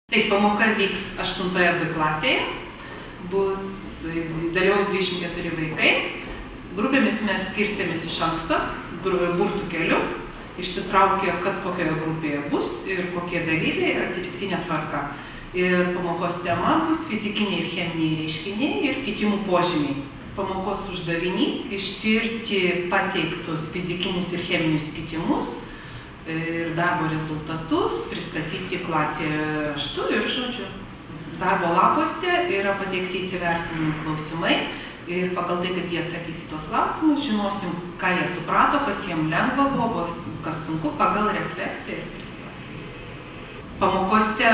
Taip, pamoka vyks 8 B klasėje, dalyvaus 24 vaikai, grupėmis mes skirstėmės iš anksto, burtų keliu, išsitraukė, kas kokioje grupėje bus ir kokie dalyviai, atsitiktinė tvarka. Ir pamokos tema bus fizikiniai ir cheminiai reiškiniai ir kitimų požymiai. Pamokos uždavinys ištirti pateiktus fizikinius ir cheminius kitimus ir darbo rezultatus, pristatyti klasėje raštu ir žodžiu. Darbo lapuose yra pateikti įsivertinimų klausimai ir pagal tai, kaip jie atsakys į tos klausimus, žinosim, ką jie suprato, kas jiems lengva buvo, kas sunku, pagal refleksiją ir pristatymą. Pamokose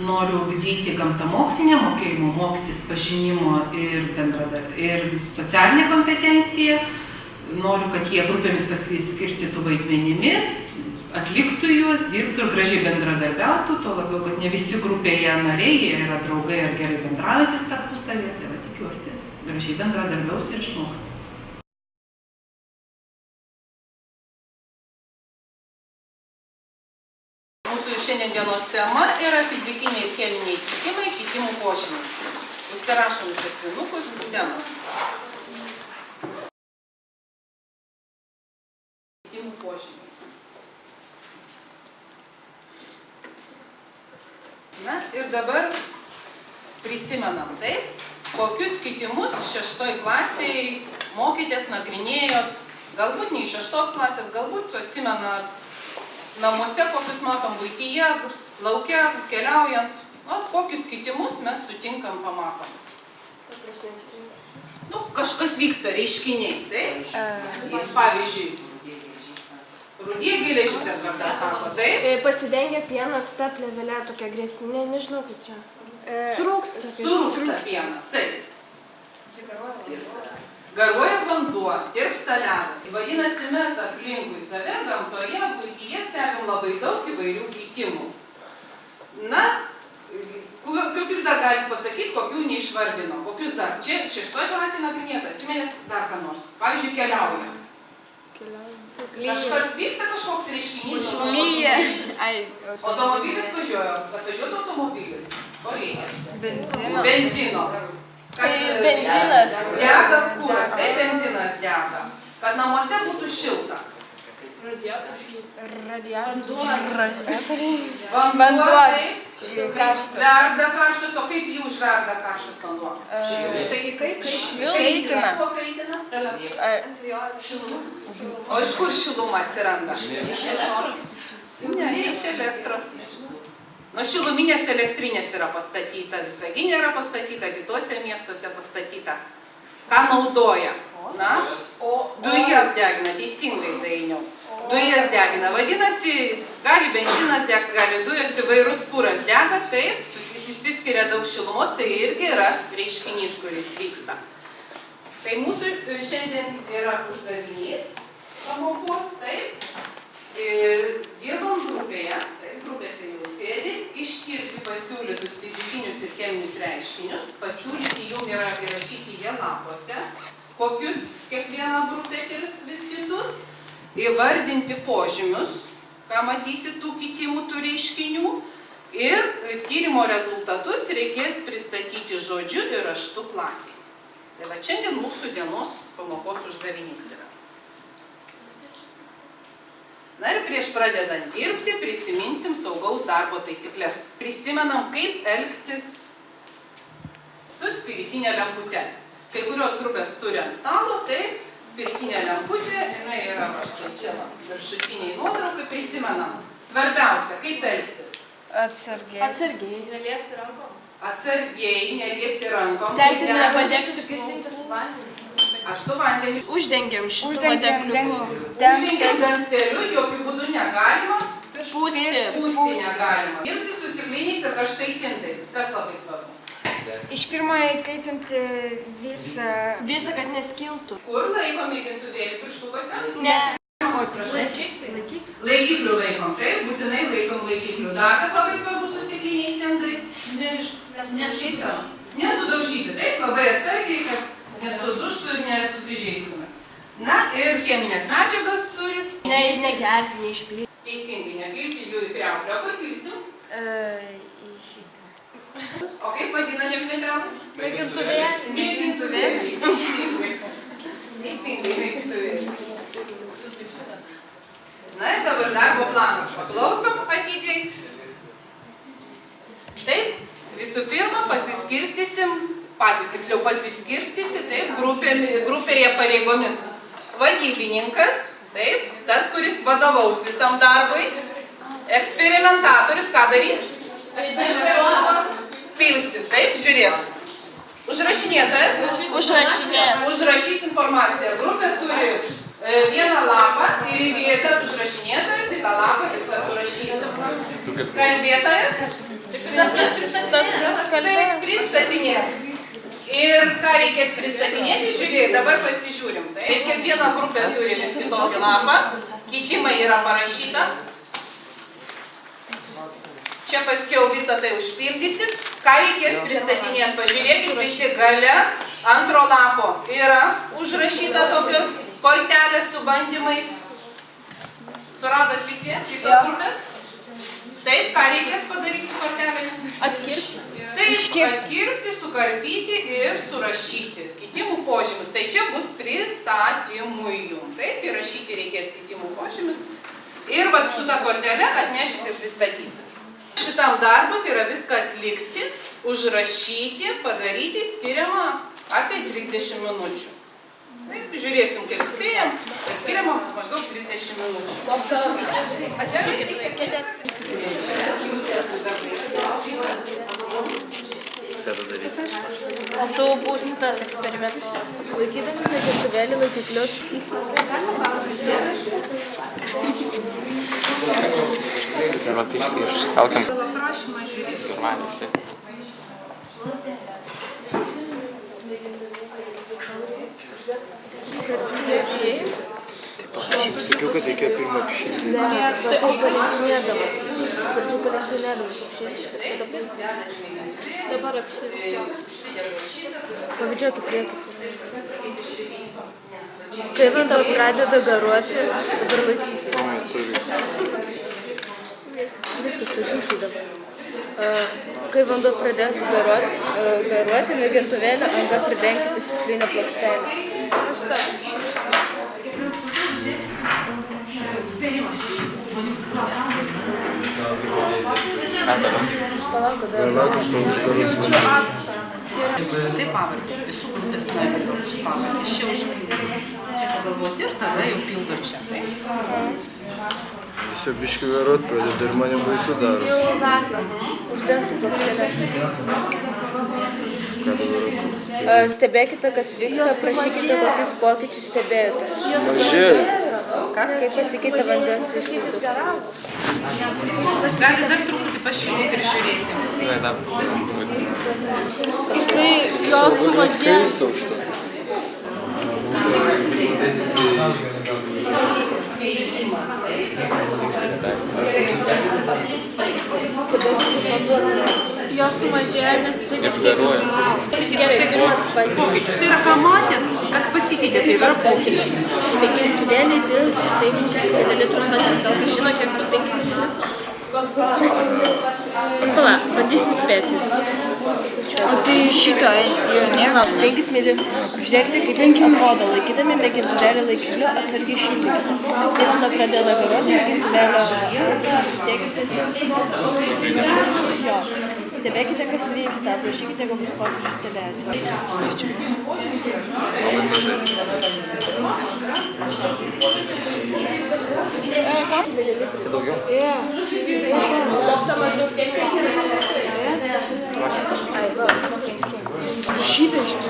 noriu ugdyti gamtamokslinę, mokėjimo mokytis pažinimo ir socialinę kompetenciją. Noriu, kad jie grupėmis pasiskirstytų vaidmenimis, atliktų juos, dirbtų ir gražiai bendradarbiautų, tuo labiau, kad ne visi grupėje nariai, jie yra draugai ar gerai bendraujantis tarpusavėje, tai va tikiuosi, gražiai bendradarbiaus ir išmoks. Mūsų šiandien dienos tema yra fizikiniai ir cheminiai kitimai, kitimų požymiai. Užsirašom visus vinukus, temą. Kitimų požymiai. Na ir dabar prisimenam taip, kokius kitimus 6 klasėje mokytės, nagrinėjot, galbūt ne iš 6 klasės, galbūt atsimenat namuose, kokius matom buityje, lauke, keliaujant, kokius kitimus mes sutinkam, pamatom. Kažkas vyksta, reiškiniai, taip? Pavyzdžiui, rudie geležis ir kartas sako, taip? Pasidengia pienas, ta plėvelė tokia grėtinė, nežinau kaip čia. Surūksta. Surūksta pienas, taip. Garuoja vanduo, tirpsta ledas. Vadinasi, mes aplinkui save, gamtoje, buityje stebim labai daug įvairių kitimų. Na, kokius dar galim pasakyti, kokių neišvardino. Kokius dar? Čia 6 klasėje nagrinėta, atsimenėt dar ką nors. Pavyzdžiui, keliauja. Kažkas vyksta, kažkoks reiškinys. Lyja. Automobilis važiuoja. Atvažiuotų automobilis. Ko reikia? Benzino. Benzino. Benzinas. Dega kūras, tai benzinas dega. Kad namuose būtų šilta. Radiatoriai. Vanduo, taip. Karštas. Verda karštas, o kaip jį užverda karštas vanduo? Kaitina. Kuo kaitina? O iš kur šiluma atsiranda? Ne, iš elektros. Šiluminės elektrinės yra pastatyta, Visagine yra pastatyta, kitose miestuose pastatyta. Ką naudoja? Dujas degina, teisingai dainiau. Dujas degina. Vadinasi, gali benzinas degti, gali dujos, įvairus kuras dega, taip, išsiskiria daug šilumos, tai irgi yra reiškinys, kuris vyksta. Tai mūsų šiandien yra uždavinys pamokos, taip. Dirbam grupėje, taip, grupėse jau sėdi, ištirti pasiūlytus fizikinius ir cheminius reiškinius, pasiūlyti jų yra įrašyti jie lapuose, kokius kiekviena grupė tirs vis kitus, įvardinti požymius, ką matysit tų kitimų, tų reiškinių, ir tyrimo rezultatus reikės pristatyti žodžiu ir raštu klasėje. Tai va šiandien mūsų dienos pamokos uždavinys yra. Na ir prieš pradedant dirbti, prisiminsim saugaus darbo taisyklės. Prisimenam, kaip elgtis su spiritinė lempute. Kai kurios grupės turi ant stalo, tai spiritinė lemputė, jinai yra štai čia viršutiniai nuotraukai, prisimenam. Svarbiausia, kaip elgtis? Atsargiai. Neliesti rankom. Atsargiai, neliesti rankom. Stengtis nepadėkti, tik įsinti su vandeniu. Aš su vandeniu. Uždengiam šitų padėkliukų. Uždengiam danteliu, jokių būdų negalima. Pūsti. Pūsti negalima. Dirbsi su stikliniais ir karštais indais. Kas labai svarbu? Iš pirmo įkaitinti visą, kad neskiltų. Kur laikom mėgintuvėlį pirštukuose? Ne. Laikiklių laikom, taip, būtinai laikom laikiklių. Dar kas labai svarbu su stikliniais indais? Nesudaužyti, taip, labai atsargiai, kad nesudužtų ir nesusižeistume. Na ir cheminės medžiagas turit. Negerti, neišpilti. Teisingai, nepilti jų į kriauklę. Kur pilsim? į šitą. O kaip vadinasi specialus? Mėgintuvėlė. Teisingai, mėgintuvėlis. Na ir dabar darbo planas. Paklausom atidžiai. Taip, visų pirma pasiskirstysim, patys tiksliau pasiskirstysi, taip, grupėje pareigomis. Vadybininkas, taip, tas, kuris vadovaus visam darbui. Eksperimentatorius, ką darys? Pilstis, taip, žiūrės. Užrašinėtojas. Užrašys informaciją. Grupė turi vieną lapą ir tas užrašinėtojas į tą lapą viską surašys. Kalbėtojas. Taip, pristatinės. Ir ką reikės pristatinėti, žiūrėk, dabar pasižiūrim. Tai kiekviena grupė turi vis kitokį lapą. Keitimai yra parašyta. Čia paskiau visą tai užpildysit. Ką reikės pristatinėti? Pažiūrėkit, visi gale antro lapo yra užrašyta tokia kortelė su bandymais. Suradot visi? Visos grupės? Taip, ką reikės padaryti su kortelėmis? Atkirpti. Taip, atkirpti, sukarpyti ir surašyti kitimų požymius. Tai čia bus pristatymui jums. Taip, įrašyti reikės kitimų požymius. Ir vat su ta kortelė atnešite ir pristatysit. Šitam darbui tai yra viską atlikti, užrašyti, padaryti skiriama apie 30 minučių. Taip, žiūrėsim, kaip spėjam, skiriama maždaug 30 minučių. O tu būsi tas eksperimentas. Laikydami mėgintuvėlį laikiklius. Pirmą piškį ištraukiam. Aprašymą žiūrėsim. Normaliai, taip. Sakiau, kad reikėjo pirmą apšildyti. Ne, bet tai palenkinėdamas. Pradžių palenkinėdamas apšildys ir tada dabar apšildys. Pavydžiok į priekį. Kai vanduo pradeda garuoti, dabar laikyti. Viskas laikyti dabar. Kai vanduo pradės garuoti, mėgintuvėlį angą pridenkite stiklinę plokštelę. Palauk, kada... Laukiam, kol užgarus vanduo. Tai pavardės, visų grupės narių pavardės. Čia užpildyti. Čia pagalvoti ir tada jau pildo čia. Visio biškį vėruot pradeda ir mane baisu daro. Uždengti plokštelę. Ką dabar? Stebėkite, kas vyksta, prašykite, kokius pokyčius stebėjote. Mažėja. Kaip pasikeitė vandens išlaidos. Gali dar truputį pašildyti ir žiūrėti. Jisai jo sumažėjo. Jo sumažėjo, nes jisai Išgaruoja. Pokyčius. Tai yra, ką matėt, kas pasikeitė, tai yra pokyčiai. Mėgintuvėlį pilti, tai 5 ml vandens. Gal žino, kiek bus 5 ml? Pala, bandysim spėti. O tai šito jo nėra. 5 ml. Žiūrėkite, kaip jis atrodo. Laikydami mėgintuvėlį laikikliu atsargiai šildykite. Kai vanduo pradeda garuoti, mėgintuvėlio sustėkite. Stebėkite, kas vyksta. Prašykite, kokius pokyčius stebėti. Čia daugiau? Šitą iš to.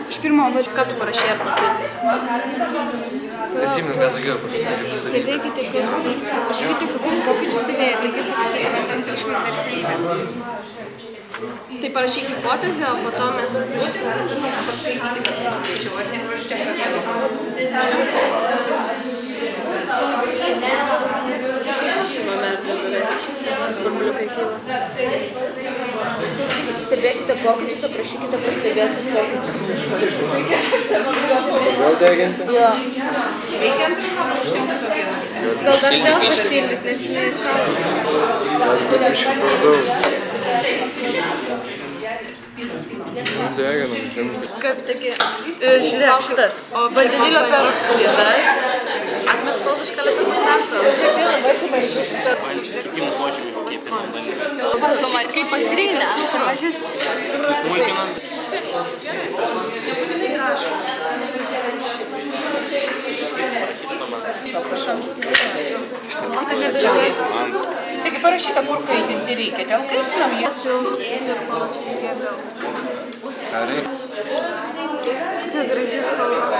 Iš pirmo, ką tu parašė ar pakis? Atsimenu, ką sakiau, kokius medžiagus savybės. Stebėkite, kas vyksta. Pažiūrėkite, kokius pokyčius stebėjote, kaip pasikeitė vandens išvaizda ir savybės. Tai parašyk hipotezę, o po to mes paskaityti, kad greičiau, ar ne, užtenka vieno. Momentų. burbuliukai kyla. Stebėkite pokyčius, aprašykite pastebėtus pokyčius. Gal deginti? Jo. Reikia antrą, užtenka tokie naktis. Gal dar vėl pašildyti, nes nešalta. Gal dar biškį per daug. Deginam, žinoma. Kad, žiūrėk, šitas. Vandenilio peroksidas. Atmes spalvišką lepidografą. Žiūrėk, vieną vaikų mažiau šitas. Kaip pasirinkę, cukrų. Cukrus jisai. Taigi parašyta, kur kaitinti reikia. Ten kaitinam jį. Ką reikia? Kokia graži spalva.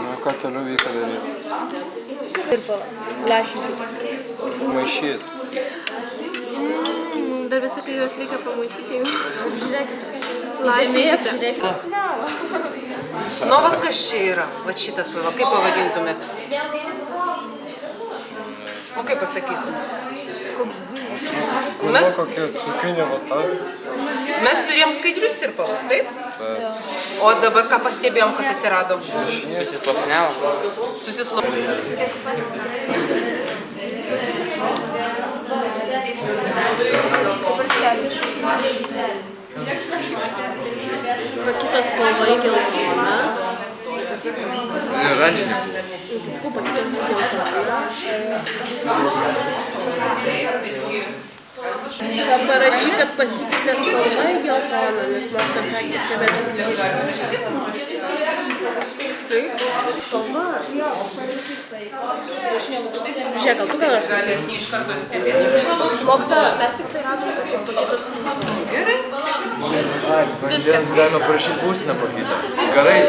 Nu, ką toliau reikia daryti? Tirpalą. Lašinkite. Maišyt. Dar visą, kai juos reikia pamaišyti. Lašinkite. Nu, vat kas čia yra? Vat šitas, va, kaip pavadintumėt? O kaip pasakysiu? Mes, Kokia cukrinė vata. mes turėjom skaidrius tirpalus, taip? Taip. O dabar ką pastebėjom, kas atsirado? Susislopinėjo. Pakito spalva į geltoną. Oranžinė. Tai sakau, pakito geltoną. Parašyk, kad pasikeitė spalva į geltoną, nes mokytojas sakė, stebėti. Spalva. Žiūrėk, gal tu gal aš Gali ne iš karto stebėti. mokytoja, mes tik tai radom, kad čia pakito spalva. Gerai. Viskas. Galima parašyti būstinę pakitą. Garais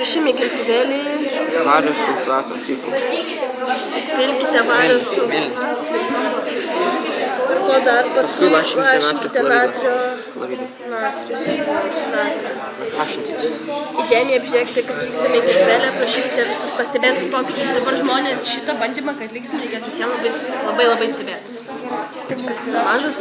Rašyme geltuvėlį, Vario sulfato tipo. pilkite vario su. Ir ko dar, paskui lašinkite natrio. Natris. Įdėmiai apžiūrėkite, kas vyksta mėgintuvėlė, prašykite visus pastebėtus pokyčius. Dabar žmonės šitą bandymą, kad atliksim, reikės visiems labai stebėti. Kas yra mažas.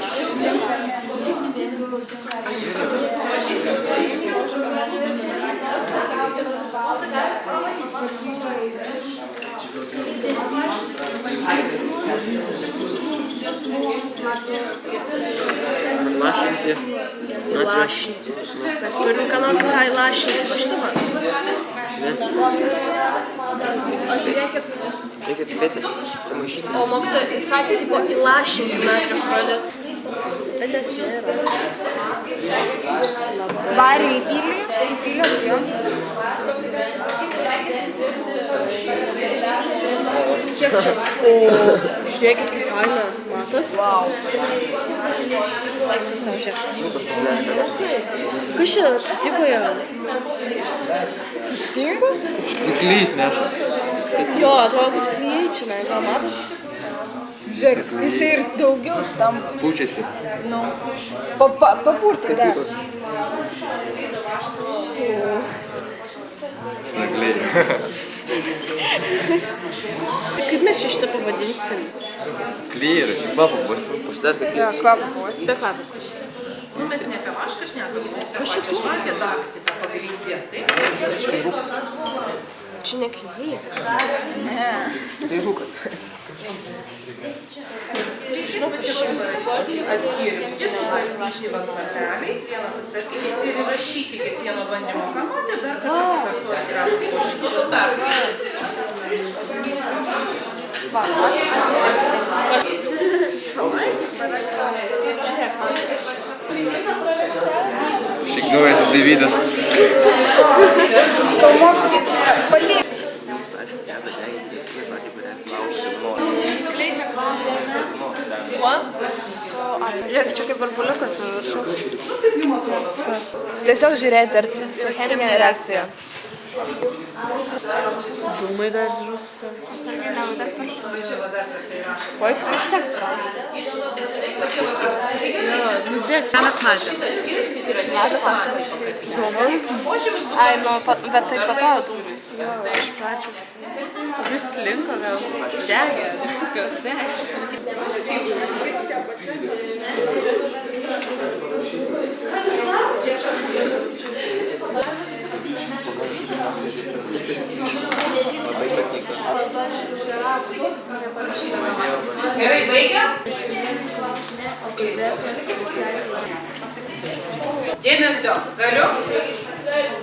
Lašinti. Lašinti. Mes turim ką nors ką įlašinti. Va šitą va. Ne. O žiūrėkit. Reikia tipėti. Pamaišyti. O mokytoja, jis sakė, tipo, įlašinti natrio chloridą. Petės nėra. Varį įpylė jo. Kiek čia? Žiūrėkit, kaip faina. Matot? Wow. Eik tu savo žiūrėk. Kas čia apsitiko jam? Sustingo? Klys neša. Jo, atrodo, kad klijai čia, ne? Gal matot? Žiūrėk, jisai ir daugiau tam, Pučiasi. nu, papurtai dar. Snagliai. Kaip mes šitą pavadinsim? Klyra, šį kvapą pasidėti. Jo, kvapą buvo. Be kvapas. Nu, mes ne apie vašką šnekam, mes apie pačią žvakę daktį, tą pagrindį. Taip? Čia ne klijai. Tai rūkas. Atkyrim. Čia suvarnyti vat lapeliais, vienas atsakinys ir įrašyti kiekvieno bandymo kasate, dar kartą pakartoti raštų po šito Šiknuojasi Davidas. Kalmokis palik. Kuo? Žiūrėk, čia kaip burbuliukas su viršu. Tiesiog žiūrėti, ar čia cheminė reakcija. Dūmai dar rūksta. Oi, tai užteks gal. Nu, dėk. Ką mes matėm? Ai, nu, bet tai po to. Jo, iš pradžių. prislinko, gal degė, kas degė. Gerai, baigia? Dėmesio, galiu?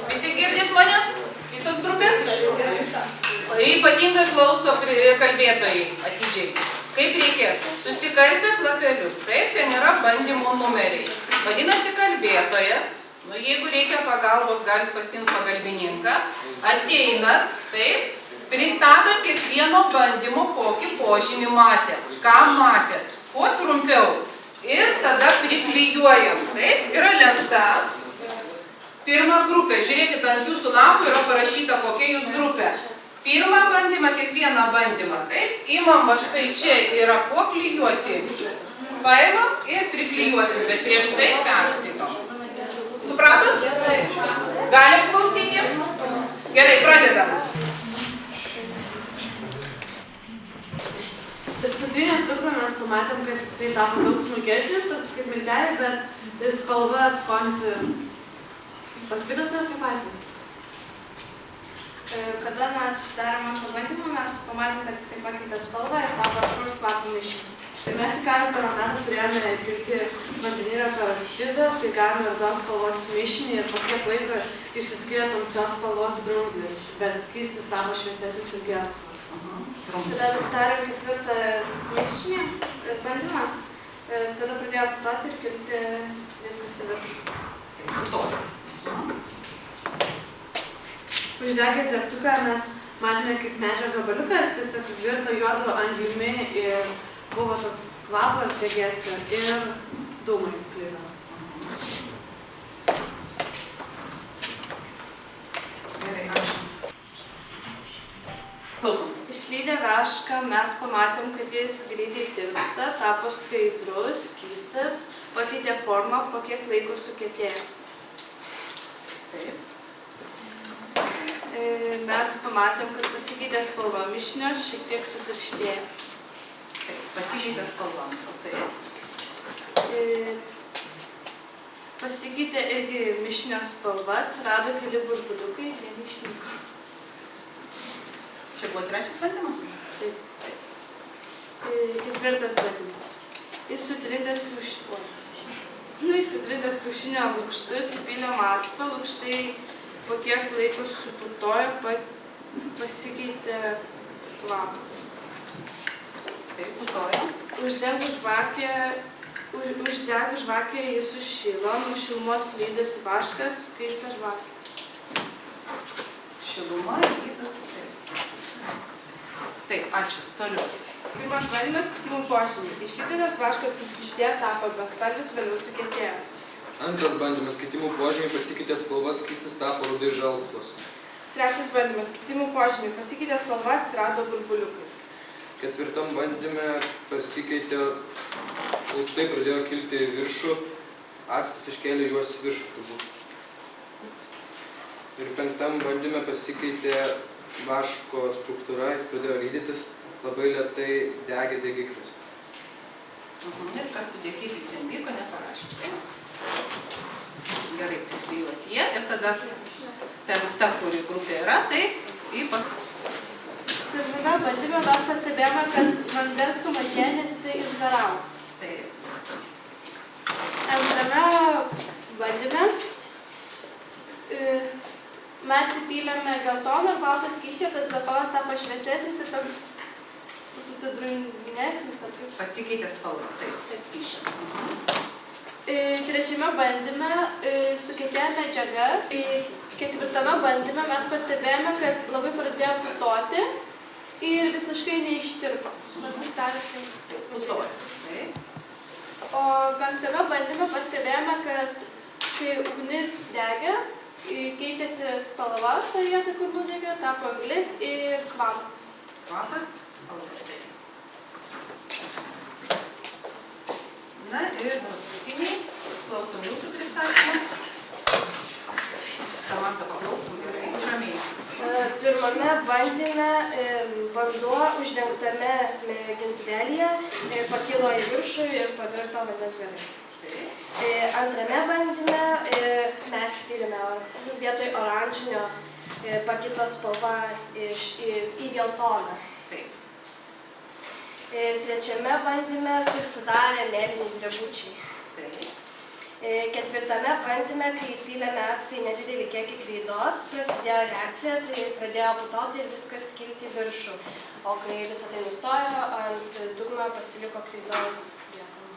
Visi girdit mane? Visos grupės? Ypatingai klauso kalbėtojai atidžiai. Kaip reikės? Susikalbėt lapelius. Taip, ten yra bandymų numeriai. Vadinasi, kalbėtojas, jeigu reikia pagalbos, galit pasiimti pagalbininką. Ateinat, taip, pristatot kiekvieno bandymo, kokį požymį matėt. Ką matėt? Kuo trumpiau. Ir tada priklijuojam. Taip, yra lenta. Pirma grupė. Žiūrėkit, ant jūsų lapų yra parašyta, kokia jūs grupė. Pirmą bandymą, kiekvieną bandymą. Taip, imam va štai čia yra kuo klijuoti. Paimam ir priklijuosim, bet prieš tai perskaitom. Supratot? Galim klausyti? Gerai, pradedam. Su dvynio cukru mes pamatėm, kad jisai tapo daug smulkesnis, toks kaip milteliai, bet spalva, skonis pasvidote kaip patys. Kada mes darėm antrą bandymą, mes pamatėm, kad jisai pakeitė spalvą ir tapo aštrus kvapų mišinį. Mes į karbonatų turėjome įpilti vandenilio peroksidą, tai gavome rudos spalvos mišinį ir po kiek laiko išsiskyrė tamsios spalvos drungnis, bet skystis tapo šviesesnis ir gelsvas. Tada darėm ketvirtą mišinį, bandymą, tada pradėjo putoti ir kilti viskas į viršų. Uždegę degtuką mes matėme kaip medžio gabaliukas, tiesiog virto juodu anglimi ir buvo toks kvapas degėsio ir dūmai sklido. Gerai, ačiū. Klausom. Išlydę vašką mes pamatėm, kad jis greitai tirpsta, tapo skaidrus, skystas, pakeitė formą, po kiek laiko sukietėjo. Taip. Mes pamatėm, kad pasikeitė spalva mišinio, šiek tiek sutirštėjo. Taip, pasikeitė spalva. Taip. Pasikeitė irgi mišinio spalva, atsirado keli burbuliukai, jie išnyko. Čia buvo trečias bandymas? Taip. Ketvirtas bandymas. Jis sutrindęs kiaušinio lukštus, įpylėm acto, lukštai po kiek laiko suputojo, pasikeitė kvapas. Taip, putojo. Uždegus žvakę jis sušilo, nuo šilumos lydosi vaškas, kaista žvakė. Šiluma ir kitas. Taip, ačiū. Toliau. Pirmas bandymas kitimų požymiai. Išlydytas vaškas suskystėjo, tapo bespalvis, vėliau sukietėjo. Antras bandymas kitimų požymiai pasikeitė spalva, skystis tapo rudai žalsvas. Trečias bandymas kitimų požymiai pasikeitė spalva, atsirado burbuliukai. Ketvirtam bandyme pasikeitė, lukštai pradėjo kilti į viršų, actas iškėlė juos į viršų turbūt. Ir penktam bandyme pasikeitė vaško struktūra, jis pradėjo lydytis, labai lėtai degė degiklis. Ir kas su degikliu ten vyko, neparašė. Gerai, priklijuos jie ir tada penkta, kuri grupė yra, tai į Pirmame bandyme mes pastebėjome, kad vandens sumažėjo, nes jisai išgaravo. Taip. Antrame bandyme mes įpylėme geltoną ir baltą skysčio, tas geltonas tapo šviesesnis ir toks drunginesnis. Pasikeitė spalva, taip, tai skysčio. Trečiame bandyme sukietėjo medžiaga. Ketvirtame bandyme mes pastebėjome, kad labai pradėjo putoti ir visiškai neištirpo. Putojo. O penktame bandyme pastebėjome, kad kai ugnis degė, keitėsi spalva tą vietą, kur nudegė, tapo anglis ir kvapas. Kvapas, spalva. Na ir paskutiniai, klausom jūsų pristatymą. Samanta, paklausom gerai, ramiai. Pirma pirmame bandyme vanduo uždengtame mėgintuvėlyje pakilo į viršų ir pavirto vandens garais. Antrame bandyme mes pylėme vietoj oranžinio pakito spalva į geltoną. Trečiame bandyme susidarė mėlyni drebučiai. Ketvirtame bandyme, kai pylėme actą į nedidelį kiekį kreidos, prasidėjo reakcija, tai pradėjo putoti ir viskas kilti į viršų. O kai visą tai nustojo, ant dugno pasiliko kreidos liekana.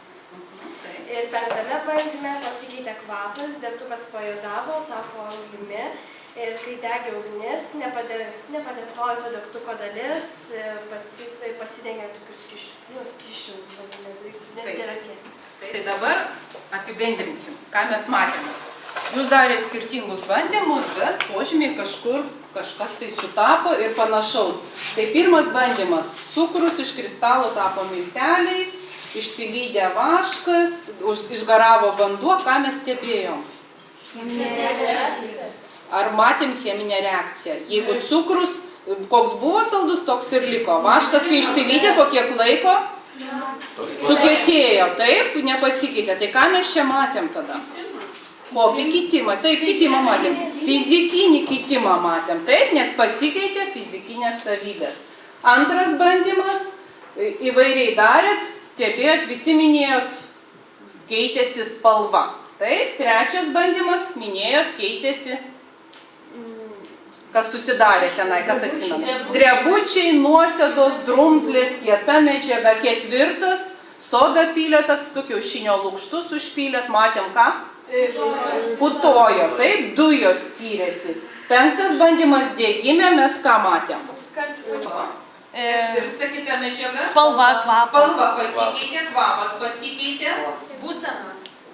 Ir penktame bandyme pasikeitė kvapas, degtukas pajudavo, tapo anglimi. Ir kai degė ugnis, nepadengtojo to degtuko dalis, pasidengė tokius skysčių, nedidelį. Tai dabar apibendrinsim, ką mes matėme. Jūs darėt skirtingus bandymus, bet požymiai kažkas tai sutapo ir panašaus. Tai pirmas bandymas – cukrus iš kristalo tapo milteliais, išsilydė vaškas, išgaravo vanduo, ką mes stebėjom? Ar matėm cheminę reakciją? Jeigu cukrus, koks buvo saldus, toks ir liko. Vaškas, kai išsilydė, po kiek laiko? Sukietėjo, taip, nepasikeitė. Tai ką mes čia matėm tada? Kokį kitimą? Taip, kitimą matėm. Fizikinį kitimą matėm, taip, nes pasikeitė fizikinės savybės. Antras bandymas, įvairiai darėt, stebėjot, visi minėjot, keitėsi spalva. Taip, trečias bandymas, minėjot, keitėsi, kas susidarė tenai, kas atsimena. Drebučiai, nuosėdos, drumzlės, kieta medžiaga. Ketvirtas, sodą pylėt, actu kiaušinio lukštus užpylėt, matėm ką? Putojo, taip, dujos skyrėsi. Penktas bandymas degime, mes ką matėm? Virsta kita medžiaga. Spalva, kvapas. Spalva pasikeitė, kvapas pasikeitė.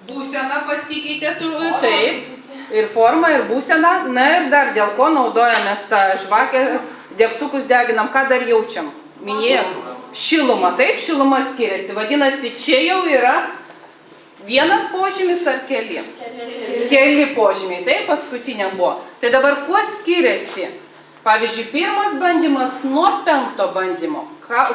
Būsena pasikeitė, taip. Ir forma, ir būsena. Na ir dar dėl ko naudojamės tą žvakę, degtukus deginam, ką dar jaučiam? Minėjom. Šilumą, taip, šiluma skiriasi. Vadinasi, čia jau yra vienas požymis ar keli? Keli požymiai, taip, paskutiniam buvo. Tai dabar kuo skiriasi? Pavyzdžiui, pirmas bandymas nuo penkto bandymo.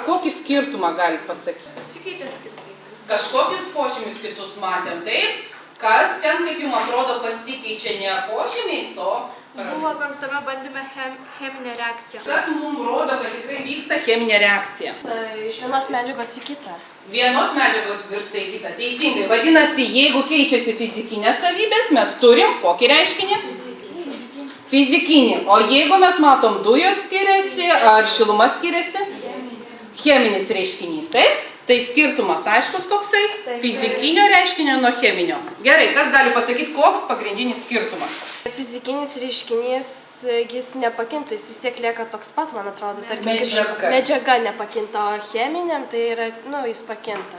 Kokį skirtumą galit pasakyti? Pasikeitė skirtingai. Kažkokius požymius kitus matėm, taip? Kas ten, kaip jums atrodo, pasikeičia ne požymiais, o... Buvo penktame bandyme cheminė reakcija. Kas mums rodo, kad tikrai vyksta cheminė reakcija? Tai iš vienos medžiagos į kitą. Vienos medžiagos virsta į kitą. Teisingai. Vadinasi, jeigu keičiasi fizikinės savybės, mes turim kokį reiškinį? Fizikinį. O jeigu mes matom, dujos skiriasi ar šiluma skiriasi? Cheminis reiškinys, taip? Tai skirtumas aiškus koksai? Fizikinio reiškinio nuo cheminio. Gerai, kas gali pasakyti, koks pagrindinis skirtumas? Fizikinis reiškinys, jis nepakinta, jis vis tiek lieka toks pat, man atrodo. Medžiaga. Medžiaga nepakinta, o cheminiam tai yra, jis pakinta.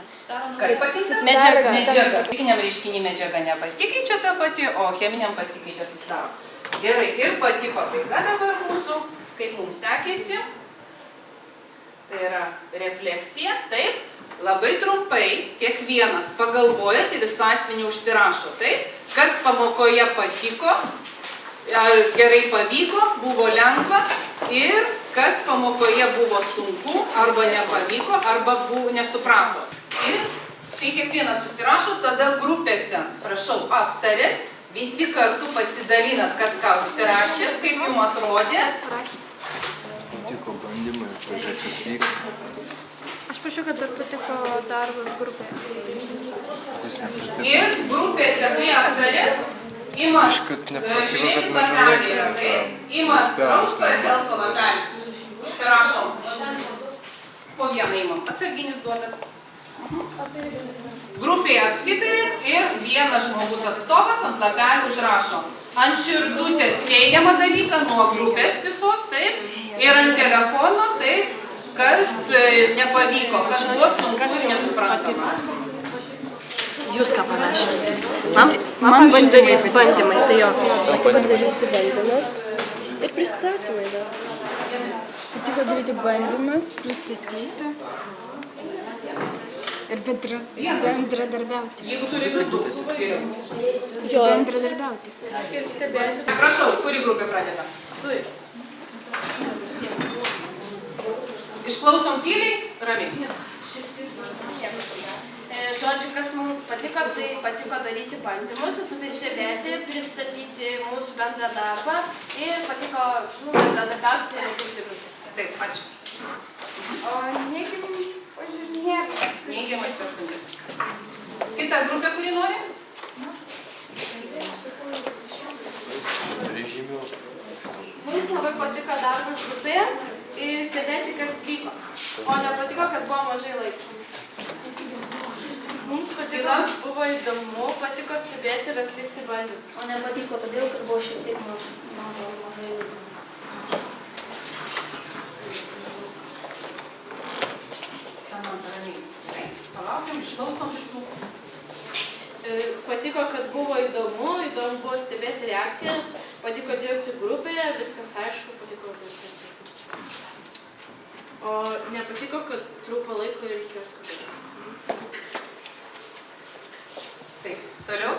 Kas pakinta? Medžiaga. Fizikiniam reiškinį medžiaga nepasikeičia ta pati, o cheminiam pasikeičia susidaro. Gerai, ir pati pabaiga dabar mūsų, kaip mums sekėsi. Tai yra refleksija, taip. Labai trumpai kiekvienas pagalvojat ir sąsvinį užsirašo, taip? Kas pamokoje patiko, gerai pavyko, buvo lengva ir kas pamokoje buvo sunku, arba nepavyko, arba nesuprato. Ir kai kiekvienas užsirašo, tada grupėse, prašau, aptarėt, visi kartu pasidalinat, kas ką užsirašė, kaip jums atrodė. Patiko bandymai, pažiūrėk, kas vyks. Aš prašiau, kad dar patiko darbas grupėje. Ir grupėse, kai aptarėt, imat žiūrėkit lapelį yra, imat rausvą ir gelsvą lapelį. Užsirašom. Po vieną imam. Atsarginis duotas. Grupėje apsitarėt ir vienas žmogus atstovas ant lapelį užrašo. Ant širdutės teigiamą dalyką nuo grupės visos, taip. Ir ant telefono, taip. Kas nepavyko, kas buvo sunku ir nesuprantama. Jūs ką parašėte? Man padaryti bandymai, tai jo. Patiko daryti bandymus ir pristatymai dar. Patiko daryti bandymus, pristatyti ir bendradarbiauti. Jeigu turi kitų, Bendradarbiauti. Ir stebėti. prašau, kuri grupė pradeda? Du. Išklausom tyliai, ramiai. Žodžiu, kas mums patiko, tai patiko daryti bandymus, visą tai stebėti, pristatyti mūsų bendrą darbą ir patiko bendradarbiauti ir dirbti grupėse. Taip, ačiū. O neigiamai pažiūrėjau. Neigiamas paskundis. Kita grupė, kuri nori? Režimių. Mums labai patiko darbas grupėje ir stebėti, kas vyko. O nepatiko, kad buvo mažai laiko. Mums patiko, buvo įdomu, patiko stebėti ir atlikti bandymus. O nepatiko todėl, kad buvo šiek tiek mažai laiko. Samanta, ramiai. Palaukiam, išklausom visų. Patiko, kad buvo įdomu buvo stebėti reakcijas, patiko dirbti grupėje, viskas aišku, patiko pristatyti. O nepatiko, kad trūko laiko ir reikėjo skubėti. Taip, toliau.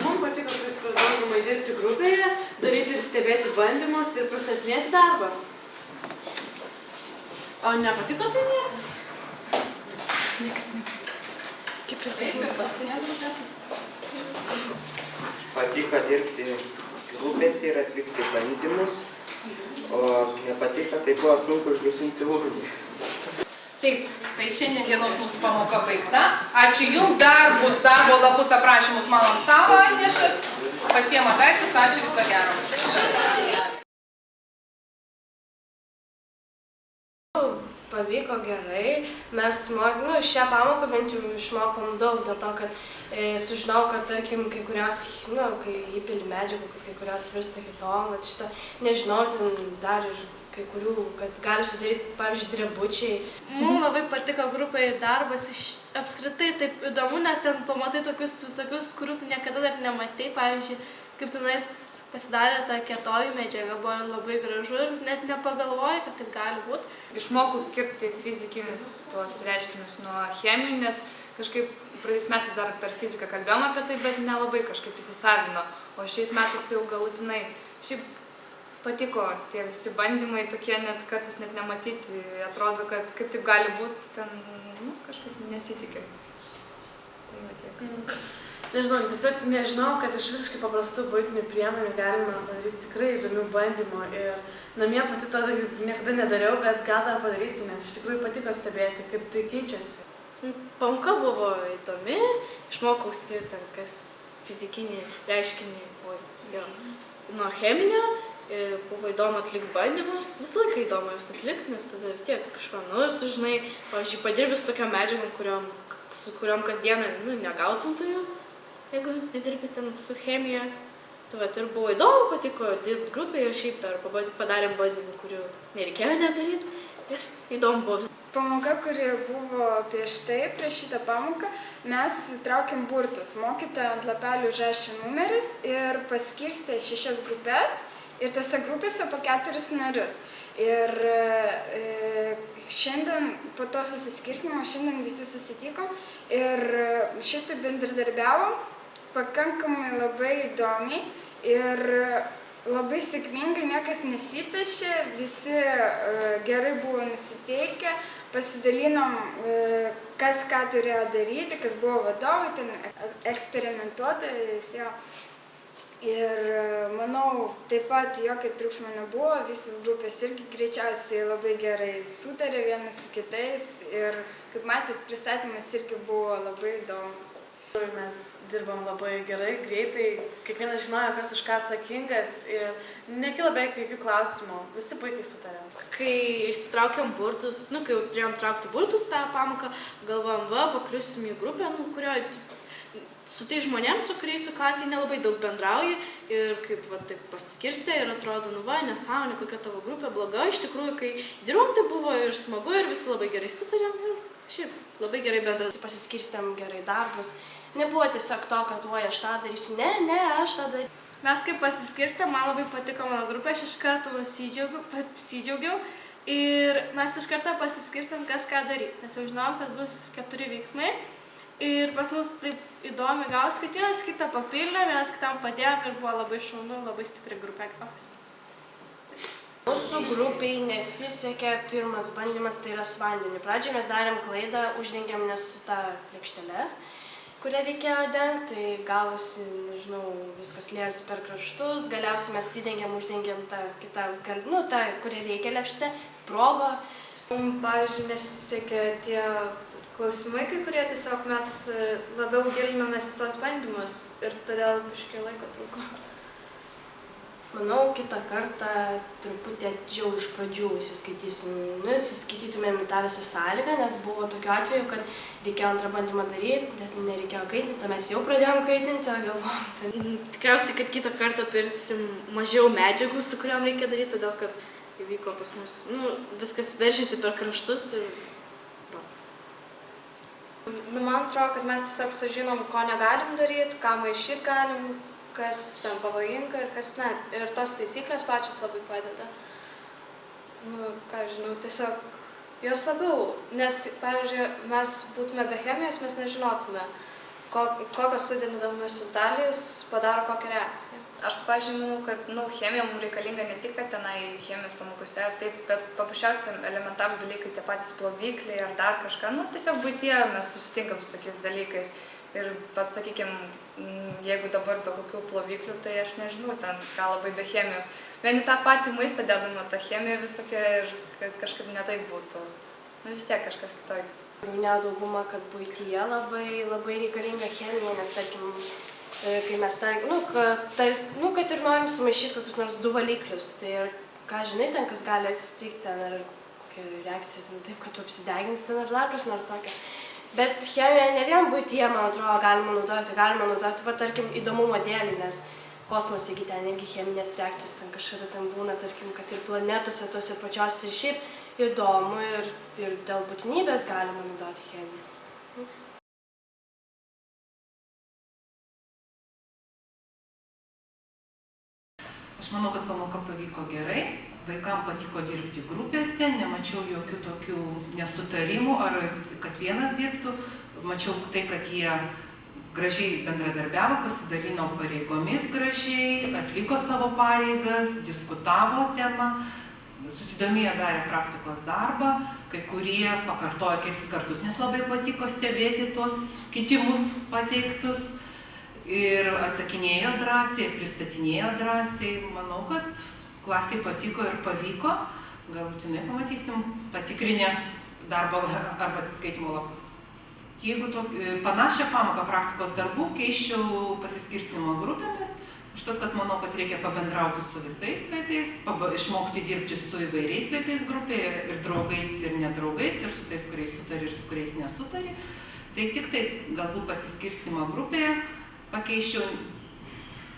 Mums patiko, kad pradėjome dirbti grupėje, daryti ir stebėti bandymus ir pristatinėti darbą. O nepatiko tai niekas? Kaip ir pas mus Patiko dirbti grupėse ir atlikti bandymus, o nepatiko, tai buvo sunku užgesinti ugnį. Taip, tai šiandien dienos mūsų pamoka baigta. Ačiū Jums, dar bus darbo lapus aprašymus man ant stalo atnešat. Pasiema daiktus, ačiū, viso gero. Pavyko gerai, mes šią pamoką bent jau išmokom daug dėl to, kad sužinau, kad tarkim kai kurios, kai įpili medžiagų, kad kai kurios virsta kitom, bet šitą nežinau, ten dar ir kai kurių, kad gali sudaryti, pavyzdžiui, drebučiai. Mums labai patiko grupėje darbas, apskritai taip įdomu, nes ten pamatai tokius visokius, kurių tu niekada dar nematei, pavyzdžiui, kaip tenais pasidarė ta kietoji medžiaga, buvo labai gražu ir net nepagalvoji, kad taip gali būti. Išmokau skirti fizikinius tuos reiškinius nuo cheminių, nes kažkaip praeitais metais dar per fiziką kalbėjom apie tai, bet nelabai kažkaip įsisavino. O šiais metais tai jau galutinai. Šiaip patiko tie visi bandymai, tokie net kartais net nematyti. Atrodo, kad kaip taip gali būti, ten kažkaip nesitikė. Tai va tiek. Nežinau, tiesiog nežinau, kad iš visiškai paprastų buitinių priemonių galima padaryti tikrai įdomių bandymų ir namie pati to niekada nedariau, bet gal dar padarysiu, nes iš tikrųjų patiko stebėti, kaip tai keičiasi. Pamoka buvo įdomi, išmokau skirti kas fizikinį reiškinį nuo cheminio, buvo įdomu atlikti bandymus, visą laiką įdomu juos atlikti, nes tada vis tiek kažko sužinai, pavyzdžiui, padirbti su tokiom medžiagom, su kuriom kasdieną negautum tu jų. Jeigu nedirbi ten su chemija, tai ir buvo įdomu, patiko dirbti grupėje ir šiaip dar padarėm bandymų, kurių nereikėjo nedaryti ir įdomu buvo. Pamoka, kuri buvo prieš šitą pamoką, mes traukėm burtus. Mokytoja ant lapelių užrašė numeris ir paskirstė 6 grupės ir tose grupėse po 4 narius. Ir šiandien po to susiskirstimo, šiandien visi susitikom ir šitai bendradarbiavom pakankamai labai įdomiai ir labai sėkmingai, niekas nesipešė, visi gerai buvo nusiteikę, pasidalinom, kas ką turėjo daryti, kas buvo vadovai, ten eksperimentuotojai. Ir manau, taip pat jokio triukšmo nebuvo, visos grupės irgi greičiausiai labai gerai sutarė vienas su kitais ir, kaip matėt, pristatymas irgi buvo labai įdomus. Mes dirbam labai gerai, greitai, kiekvienas žinojo, kas už ką atsakingas ir nekilo beveik jokių klausimų, visi puikiai sutarėm. Kai išsitraukėm burtus, kai jau turėjom traukti burtus tą pamoką, galvojom, pakliusim į grupę, kurioje su tai žmonėms, su kuriais su klasiai nelabai daug bendrauji ir kaip taip pasiskirstė ir atrodo, nesąmonė, kokia tavo grupė bloga. Iš tikrųjų, kai dirbom, tai buvo ir smagu ir visi labai gerai sutarėm ir šiaip labai gerai bendrauti. Pasiskirstėm gerai darbus. Nebuvo tiesiog to, kad aš tą darysiu, aš tą darysiu. Mes kaip pasiskirstėm, man labai patiko mano grupė, aš iš karto pasidžiaugiau ir mes iš karto pasiskirstėm, kas ką darys, nes jau žinojom, kad bus 4 veiksmai Ir pas mus taip įdomi gausi, kad vienas kitą papildė, vienas kitam padėjom ir buvo labai šaunu, labai stipri grupė gausi. Mūsų grupiai nesisekė pirmas bandymas, tai yra su vandeniu. Pradžioje mes darėm klaidą, uždengėm ne su tą lėkštele, kurią reikėjo dengti, tai gavosi, nežinau, viskas liejosi per kraštus, galiausiai mes įdengėm, uždengėm tą kitą, tą, kurią reikia lėkštę, sprogo. Pavyzdžiui, nesisekė tie klausimai, kai kurie tiesiog mes labiau gilinomės į tos bandymus ir todėl biškai laiko trūko. Manau, kitą kartą truputį atidžiau iš pradžių įsiskaitytumėm į tą visą sąlygą, nes buvo tokiu atveju, kad reikėjo antrą bandymą daryti, bet nereikėjo kaitinti, mes jau pradėjom kaitinti, galvojom. Tikriausiai, kad kitą kartą pirsim mažiau medžiagų, su kuriuom reikia daryti, todėl kad įvyko pas mus, viskas veržiasi per kraštus ir... Man atrodo, kad mes tiesiog sužinom, ko negalim daryti, ką maišyti galim, kas ten pavojinga ir kas ne. Ir tos taisyklės pačios labai padeda. Ką žinau, tiesiog jos labiau, nes, pavyzdžiui, mes būtume be chemijos, mes nežinotume, kokios sudedamosios dalys padaro kokią reakciją. Aš, pavyzdžiui, manau, kad chemija mums reikalinga ne tik, kad tenai chemijos pamokose ar taip, bet paprasčiausiai elementarūs dalykai, tie patys plovikliai ar dar kažką, tiesiog buityje mes susitinkam su tokiais dalykais. Ir pat, sakykime, jeigu dabar be kokių ploviklių, tai aš nežinau, ten ką labai be chemijos. Vieni tą patį maistą dedama, ta chemija visokia ir kad kažkaip ne taip būtų. Vis tiek kažkas kitoj. Minėjau daugumą, kad buityje labai reikalinga chemija, nes, tarkim, kai mes kad ir norim sumaišyti kokius nors 2 valiklius, tai ką žinai ten, kas gali atsitikti ten, ar kokia reakcija ten taip, kad tu apsidegins ten ar dar kas nors tokia. Bet chemiją ne vien buityje, man atrodo, galima naudoti, tarkim, įdomumo dėlį, nes kosmose ten irgi cheminės reakcijos ten kažkada ten būna, tarkim, kad ir planetose tose pačios ir šiaip įdomu ir dėl būtinybės galima naudoti chemiją. Aš manau, kad pamoka pavyko gerai. Vaikam patiko dirbti grupėse, nemačiau jokių tokių nesutarimų ar kad vienas dirbtų. Mačiau tai, kad jie gražiai bendradarbiavo, pasidalino pareigomis gražiai, atliko savo pareigas, diskutavo temą, susidomėjo darė praktikos darbą, kai kurie pakartojo kelis kartus, nes labai patiko stebėti tuos kitimus pateiktus ir atsakinėjo drąsiai, ir pristatinėjo drąsiai. Manau, kad klasiai patiko ir pavyko, galutinai pamatysim patikrinę darbo arba atsiskaitimo lapus. Jeigu panašią pamoką praktikos darbų keiščiau pasiskirstymo grupėmis, užtat, kad manau, kad reikia pabendrauti su visais vaikais, išmokti dirbti su įvairiais vaikais grupėje, ir draugais, ir nedraugais, ir su tais, kuriais sutari, ir su kuriais nesutari. Tai tik tai galbūt pasiskirstymo grupėje pakeiščiau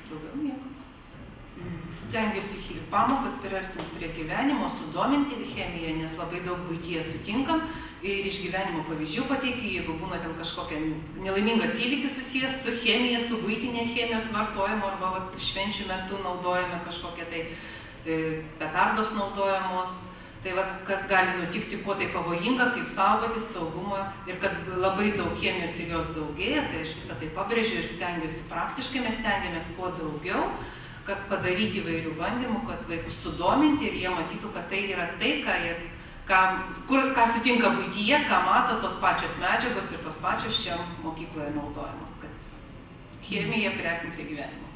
daugiau nieko. Stengiuosi pamokas priartinti prie gyvenimo, sudominti chemiją, nes labai daug buityje sutinkam ir iš gyvenimo pavyzdžių pateikiu, jeigu būna ten kažkokia nelaimingas įvykis susijęs su chemija, su buitinė chemijos vartojimu, arba švenčių metu naudojame kažkokie tai petardos naudojamos, tai kas gali nutikti, kuo tai pavojinga, kaip saugoti saugumą ir kad labai daug chemijos ir jos daugėja, tai aš visą tai pabrėžiu ir stengiuosi praktiškai, mes stengiamės kuo daugiau, kad padaryti įvairių bandymų, kad vaikus sudominti ir jie matytų, kad tai yra tai, ką sutinka buityje, ką mato tos pačios medžiagos ir tos pačios čia mokykloje naudojamos, kad chemija priartinti prie gyvenimo.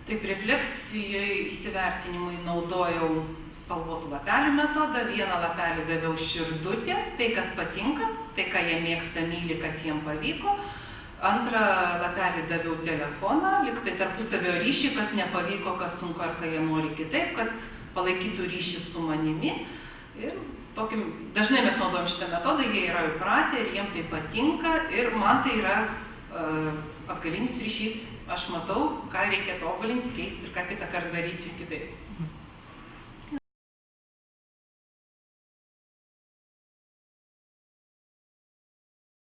Taip, refleksijai įsivertinimui naudojau spalvotų lapelių metodą, vieną lapelį daviau širdutę, tai kas patinka, tai ką jie mėgsta, myli, kas jiem pavyko. Antrą lapelį daviau telefoną, lyg tai tarpusavio ryšį, kas nepavyko, kas sunku ar ką jie nori kitaip, kad palaikytų ryšį su manimi. Ir dažnai mes naudojam šitą metodą, jie yra įpratę ir jiem tai patinka ir man tai yra atgalinis ryšys. Aš matau, ką reikia tobulinti, keisti ir ką kitą kartą daryti kitaip.